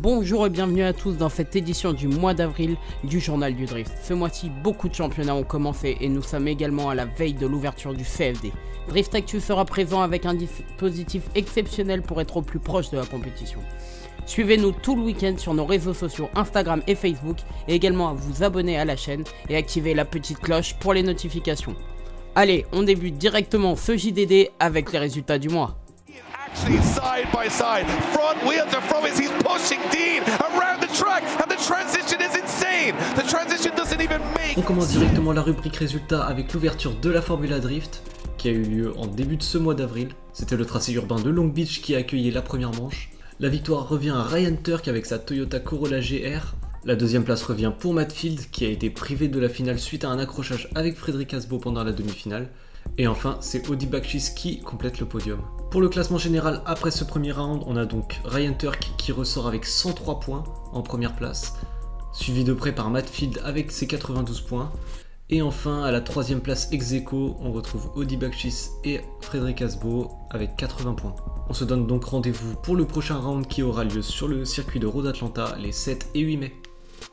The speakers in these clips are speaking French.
Bonjour et bienvenue à tous dans cette édition du mois d'avril du Journal du Drift. Ce mois-ci, beaucoup de championnats ont commencé et nous sommes également à la veille de l'ouverture du CFD. Drift Actu sera présent avec un dispositif exceptionnel pour être au plus proche de la compétition. Suivez-nous tout le week-end sur nos réseaux sociaux Instagram et Facebook et également à vous abonner à la chaîne et activer la petite cloche pour les notifications. Allez, on débute directement ce JDD avec les résultats du mois. Side by side, front wheel to front wheel, he's pushing Dean around the track and the transition is insane. The transition doesn't even make. On commence directement la rubrique résultats avec l'ouverture de la Formula Drift qui a eu lieu en début de ce mois d'avril. C'était le tracé urbain de Long Beach qui a accueilli la première manche. La victoire revient à Ryan Turk avec sa Toyota Corolla GR. La deuxième place revient pour Matt Field qui a été privé de la finale suite à un accrochage avec Frédéric Asbo pendant la demi-finale. Et enfin, c'est Audi Bakchis qui complète le podium. Pour le classement général, après ce premier round, on a donc Ryan Turk qui ressort avec 103 points en première place, suivi de près par Matt Field avec ses 92 points. Et enfin, à la troisième place ex-aequo, on retrouve Audi Bakchis et Frédéric Asbo avec 80 points. On se donne donc rendez-vous pour le prochain round qui aura lieu sur le circuit de Road Atlanta les 7 et 8 mai.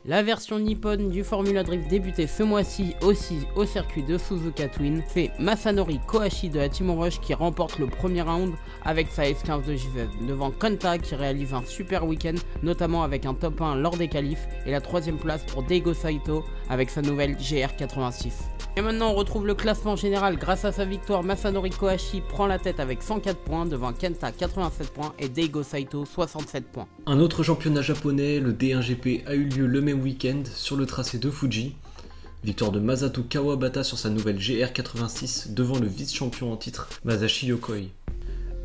La version nippone du Formula Drift débutait ce mois-ci aussi au circuit de Suzuka Twin. C'est Masanori Kohashi de la Team Rush qui remporte le premier round avec sa S15 de JZ, devant Kanta qui réalise un super week-end, notamment avec un top 1 lors des qualifs, et la troisième place pour Daigo Saito avec sa nouvelle GR86. Et maintenant on retrouve le classement général. Grâce à sa victoire, Masanori Kohashi prend la tête avec 104 points devant Kenta 87 points et Daigo Saito 67 points. Un autre championnat japonais, le D1GP, a eu lieu le même week-end sur le tracé de Fuji. Victoire de Masato Kawabata sur sa nouvelle GR86 devant le vice-champion en titre Masashi Yokoi.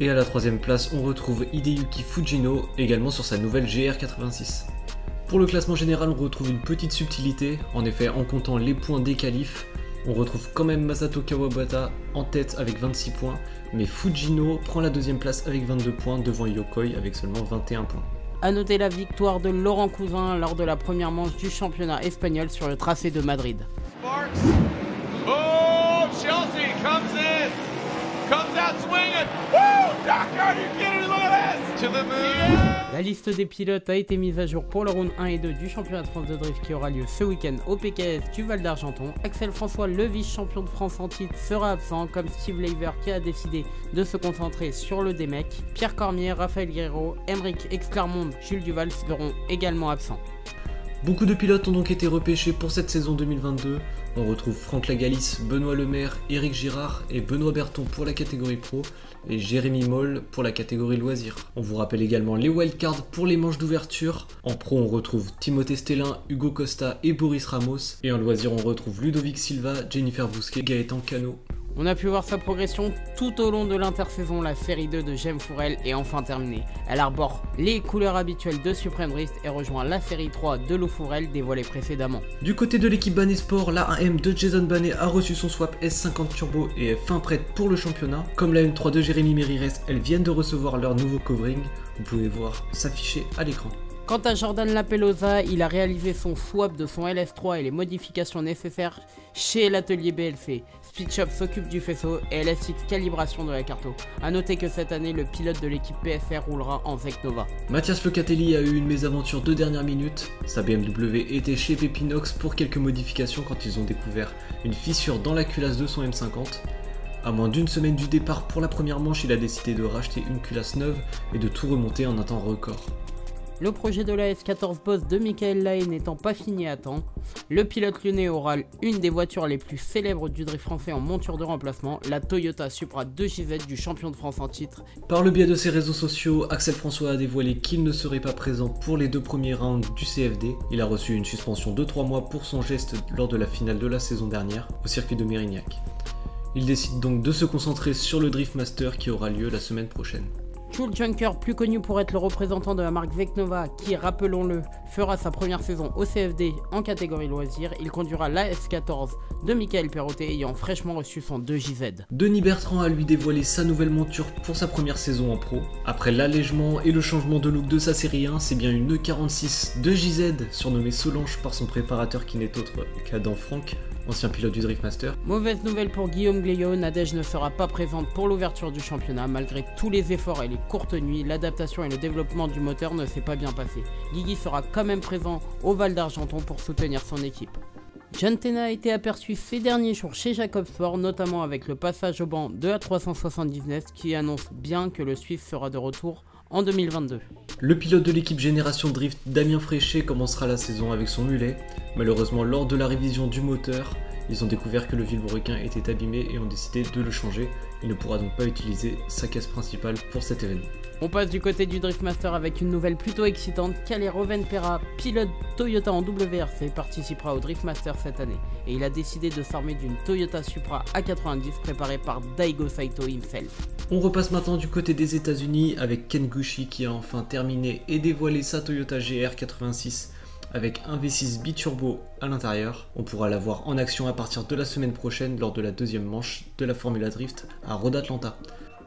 Et à la troisième place, on retrouve Hideyuki Fujino également sur sa nouvelle GR86. Pour le classement général, on retrouve une petite subtilité. En effet, en comptant les points des qualifs, on retrouve quand même Masato Kawabata en tête avec 26 points, mais Fujino prend la deuxième place avec 22 points devant Yokoi avec seulement 21 points. A noter la victoire de Laurent Cousin lors de la première manche du championnat espagnol sur le tracé de Madrid. Sparks. Oh, Chelsea comes out swinging. Woo! Doctor, are you kidding me? Look at this. To the moon. La liste des pilotes a été mise à jour pour le round 1 et 2 du championnat de France de drift qui aura lieu ce week-end au PKS du Val d'Argenton. Axel François, le vice-champion de France en titre, sera absent, comme Steve Laver qui a décidé de se concentrer sur le DMEC. Pierre Cormier, Raphaël Guerrero, Emeric Exclermont, Jules Duval seront également absents. Beaucoup de pilotes ont donc été repêchés pour cette saison 2022. On retrouve Franck Lagalis, Benoît Lemaire, Éric Girard et Benoît Berton pour la catégorie pro et Jérémy Moll pour la catégorie loisirs. On vous rappelle également les wildcards pour les manches d'ouverture. En pro, on retrouve Timothée Stellin, Hugo Costa et Boris Ramos. Et en loisirs, on retrouve Ludovic Silva, Jennifer Bousquet, Gaëtan Cano. On a pu voir sa progression tout au long de l'intersaison. La série 2 de Jem Fourel est enfin terminée. Elle arbore les couleurs habituelles de Supreme Drift et rejoint la série 3 de Lou Fourel dévoilée précédemment. Du côté de l'équipe Banet Sport, la AM de Jason Banet a reçu son swap S50 Turbo et est fin prête pour le championnat. Comme la M3 de Jérémy Mérires, elles viennent de recevoir leur nouveau covering. Vous pouvez voir s'afficher à l'écran. Quant à Jordan Lapelosa, il a réalisé son swap de son LS3 et les modifications nécessaires chez l'atelier BLC. Speedshop s'occupe du faisceau et LSX calibration de la carto. A noter que cette année, le pilote de l'équipe PSR roulera en Vecnova. Mathias Locatelli a eu une mésaventure de dernière minute. Sa BMW était chez Pepinox pour quelques modifications quand ils ont découvert une fissure dans la culasse de son M50. À moins d'une semaine du départ pour la première manche, il a décidé de racheter une culasse neuve et de tout remonter en un temps record. Le projet de la S14 Boss de Michael Lahaye n'étant pas fini à temps, le pilote lyonnais aura une des voitures les plus célèbres du drift français en monture de remplacement, la Toyota Supra 2JZ du champion de France en titre. Par le biais de ses réseaux sociaux, Axel François a dévoilé qu'il ne serait pas présent pour les deux premiers rounds du CFD. Il a reçu une suspension de 3 mois pour son geste lors de la finale de la saison dernière au circuit de Mérignac. Il décide donc de se concentrer sur le Drift Master qui aura lieu la semaine prochaine. Jules Junker, plus connu pour être le représentant de la marque Vecnova, qui, rappelons-le, fera sa première saison au CFD en catégorie loisirs, il conduira la S14 de Michael Perrotet ayant fraîchement reçu son 2JZ. Denis Bertrand a lui dévoilé sa nouvelle monture pour sa première saison en pro. Après l'allègement et le changement de look de sa série 1, c'est bien une E46 2JZ surnommée Solange par son préparateur qui n'est autre qu'Adam Franck, ancien pilote du Driftmaster. Mauvaise nouvelle pour Guillaume Gleillot, Nadège ne sera pas présente pour l'ouverture du championnat. Malgré tous les efforts et les courtes nuits, l'adaptation et le développement du moteur ne s'est pas bien passé. Guigui sera quand même présent au Val d'Argenton pour soutenir son équipe. John Tenna a été aperçu ces derniers jours chez Jacob Sport, notamment avec le passage au banc de la 379 qui annonce bien que le Suisse sera de retour en 2022. Le pilote de l'équipe Génération Drift, Damien Fréchet, commencera la saison avec son mulet. Malheureusement, lors de la révision du moteur, ils ont découvert que le vilebrequin était abîmé et ont décidé de le changer. Il ne pourra donc pas utiliser sa caisse principale pour cet événement. On passe du côté du Driftmaster avec une nouvelle plutôt excitante. Kalle Rovanperä, pilote Toyota en WRC, participera au Driftmaster cette année. Et il a décidé de s'armer d'une Toyota Supra A90 préparée par Daigo Saito himself. On repasse maintenant du côté des États-Unis avec Ken Gushi qui a enfin terminé et dévoilé sa Toyota GR86 avec un V6 biturbo à l'intérieur. On pourra la voir en action à partir de la semaine prochaine lors de la deuxième manche de la Formula Drift à Road Atlanta.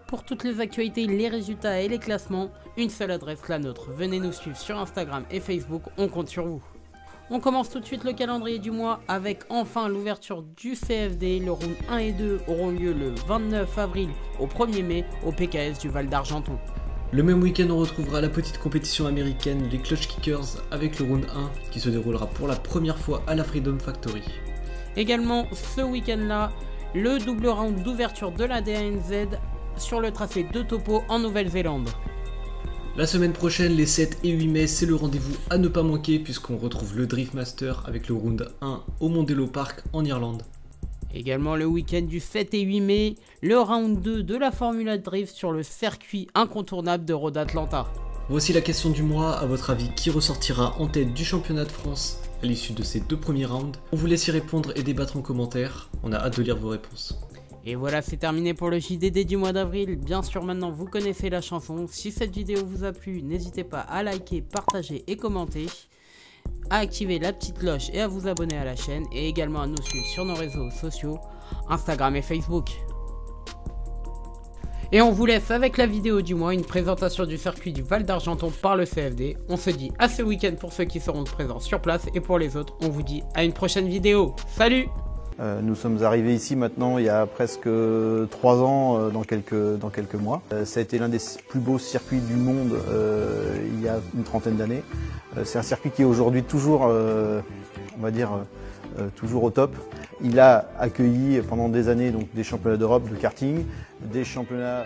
Pour toutes les actualités, les résultats et les classements, une seule adresse, la nôtre. Venez nous suivre sur Instagram et Facebook, on compte sur vous. On commence tout de suite le calendrier du mois avec enfin l'ouverture du CFD. Le round 1 et 2 auront lieu le 29 avril au 1er mai au PKS du Val d'Argenton. Le même week-end, on retrouvera la petite compétition américaine, les Clutch Kickers, avec le round 1 qui se déroulera pour la première fois à la Freedom Factory. Également ce week-end-là, le double round d'ouverture de la DANZ sur le tracé de Topo en Nouvelle-Zélande. La semaine prochaine, les 7 et 8 mai, c'est le rendez-vous à ne pas manquer puisqu'on retrouve le Driftmaster avec le round 1 au Mondello Park en Irlande. Également le week-end du 7 et 8 mai, le round 2 de la Formula Drift sur le circuit incontournable de Road Atlanta. Voici la question du mois, à votre avis, qui ressortira en tête du championnat de France à l'issue de ces deux premiers rounds? On vous laisse y répondre et débattre en commentaire, on a hâte de lire vos réponses. Et voilà, c'est terminé pour le JDD du mois d'avril. Bien sûr, maintenant vous connaissez la chanson. Si cette vidéo vous a plu, n'hésitez pas à liker, partager et commenter, à activer la petite cloche et à vous abonner à la chaîne, et également à nous suivre sur nos réseaux sociaux, Instagram et Facebook. Et on vous laisse avec la vidéo du mois, une présentation du circuit du Val d'Argenton par le CFD. On se dit à ce week-end pour ceux qui seront présents sur place, et pour les autres, on vous dit à une prochaine vidéo. Salut! Nous sommes arrivés ici maintenant il y a presque 3 ans, dans quelques mois. Ça a été l'un des plus beaux circuits du monde il y a une trentaine d'années. C'est un circuit qui est aujourd'hui toujours, on va dire, toujours au top. Il a accueilli pendant des années donc, des championnats d'Europe de karting, des championnats